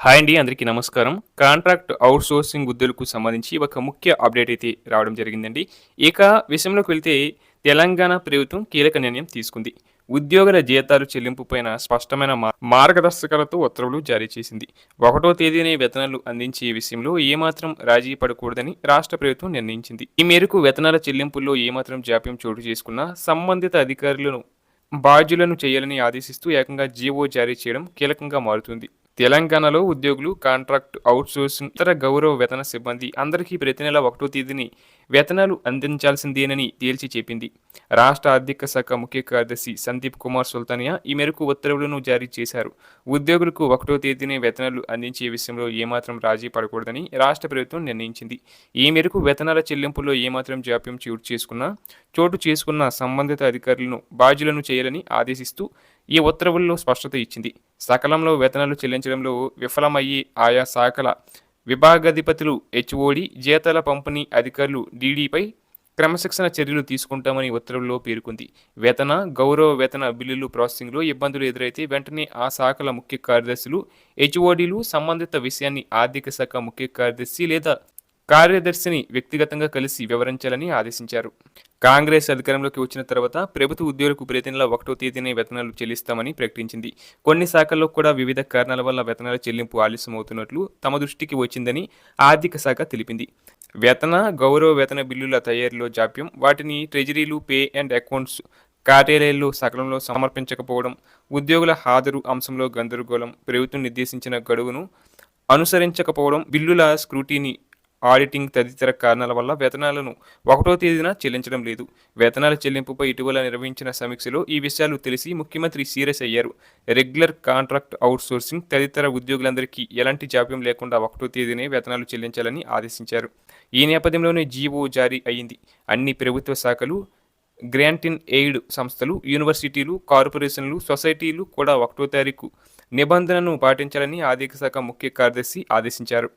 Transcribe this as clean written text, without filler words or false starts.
Hi అండి. అందరికీ నమస్కారం. కాంట్రాక్ట్ ఔట్‌సోర్సింగ్ ఉద్యోగులకు సంబంధించి ఒక ముఖ్య అప్డేట్ అయితే రావడం జరిగిందండి. ఇక విషయంలోకి వెళ్తే తెలంగాణ ప్రభుత్వం కీలక నిర్ణయం తీసుకుంది. ఉద్యోగుల జీతాలు చెల్లింపు పైన స్పష్టమైన మార్గదర్శకాలతో ఉత్తర్వులు జారీ చేసింది. 1వ తేదీనే వేతనాలు అందించే విషయంలో ఏమాత్రం రాజీ పడకూడదని రాష్ట్ర ప్రభుత్వం నిర్ణయించింది. ఈ మేరకు వేతనాల చెల్లింపుల్లో ఏమాత్రం జాప్యం చోటు చేసుకున్నా సంబంధిత అధికారులను బాధ్యులను చేయాలని ఆదేశిస్తూ ఏకంగా జీవో జారీ చేయడం కీలకంగా మారుతుంది. తెలంగాణలో ఉద్యోగులు, కాంట్రాక్ట్ ఔట్‌సోర్సింగ్, ఇతర గౌరవ వేతన సిబ్బంది అందరికీ ప్రతి నెల 1వ తేదీని వేతనాలు అందించాల్సిందేనని తేల్చి చెప్పింది. రాష్ట్ర ఆర్థిక శాఖ ముఖ్య కార్యదర్శి సందీప్ కుమార్ సుల్తానియా ఈ మేరకు ఉత్తర్వులను జారీ చేశారు. ఉద్యోగులకు 1వ తేదీనే వేతనాలు అందించే విషయంలో ఏమాత్రం రాజీ పడకూడదని రాష్ట్ర ప్రభుత్వం నిర్ణయించింది. ఈ మేరకు వేతనాల చెల్లింపుల్లో ఏమాత్రం జాప్యం చోటు చేసుకున్న సంబంధిత అధికారులను బాధ్యులను చేయాలని ఆదేశిస్తూ ఈ ఉత్తర్వుల్లో స్పష్టత ఇచ్చింది. సకాలంలో వేతనాలు చెల్లించడంలో విఫలమయ్యి ఆయా శాఖల విభాగాధిపతులు, హెచ్ఓడి, జీతాల పంపిణీ అధికారులు డీడీపై క్రమశిక్షణ చర్యలు తీసుకుంటామని ఉత్తర్వుల్లో పేర్కొంది. వేతన, గౌరవ వేతన బిల్లులు ప్రాసెసింగ్లో ఇబ్బందులు ఎదురైతే వెంటనే ఆ శాఖల ముఖ్య కార్యదర్శులు, హెచ్ఓడీలు సంబంధిత విషయాన్ని ఆర్థిక శాఖ ముఖ్య కార్యదర్శి లేదా కార్యదర్శిని వ్యక్తిగతంగా కలిసి వివరించాలని ఆదేశించారు. కాంగ్రెస్ అధికారంలోకి వచ్చిన తర్వాత ప్రభుత్వ ఉద్యోగులకు ప్రతి నెల 1వ తేదీనే వేతనాలు చెల్లిస్తామని ప్రకటించింది. కొన్ని శాఖల్లో కూడా వివిధ కారణాల వల్ల వేతనాల చెల్లింపు ఆలస్యమవుతున్నట్లు తమ దృష్టికి వచ్చిందని ఆర్థిక శాఖ తెలిపింది. వేతన, గౌరవ వేతన బిల్లుల తయారీలో జాప్యం, వాటిని ట్రెజరీలు, పే అండ్ అకౌంట్స్ కార్యాలయాల్లో సకాలంలో సమర్పించకపోవడం, ఉద్యోగుల హాజరు అంశంలో గందరగోళం, ప్రభుత్వం నిర్దేశించిన గడువును అనుసరించకపోవడం, బిల్లుల స్క్రూటీని, ఆడిటింగ్ తదితర కారణాల వల్ల వేతనాలను 1వ తేదీన చెల్లించడం లేదు. వేతనాల చెల్లింపుపై ఇటీవల నిర్వహించిన సమీక్షలో ఈ విషయాలు తెలిసి ముఖ్యమంత్రి సీరియస్ అయ్యారు. రెగ్యులర్, కాంట్రాక్ట్ ఔట్‌సోర్సింగ్ తదితర ఉద్యోగులందరికీ ఎలాంటి జాప్యం లేకుండా 1వ తేదీనే వేతనాలు చెల్లించాలని ఆదేశించారు. ఈ నేపథ్యంలోనే జీవో జారీ అయింది. అన్ని ప్రభుత్వ శాఖలు, గ్రాంట్ ఇన్ ఎయిడ్ సంస్థలు, యూనివర్సిటీలు, కార్పొరేషన్లు, సొసైటీలు కూడా 1వ తారీఖు నిబంధనను పాటించాలని ఆర్థిక శాఖ ముఖ్య కార్యదర్శి ఆదేశించారు.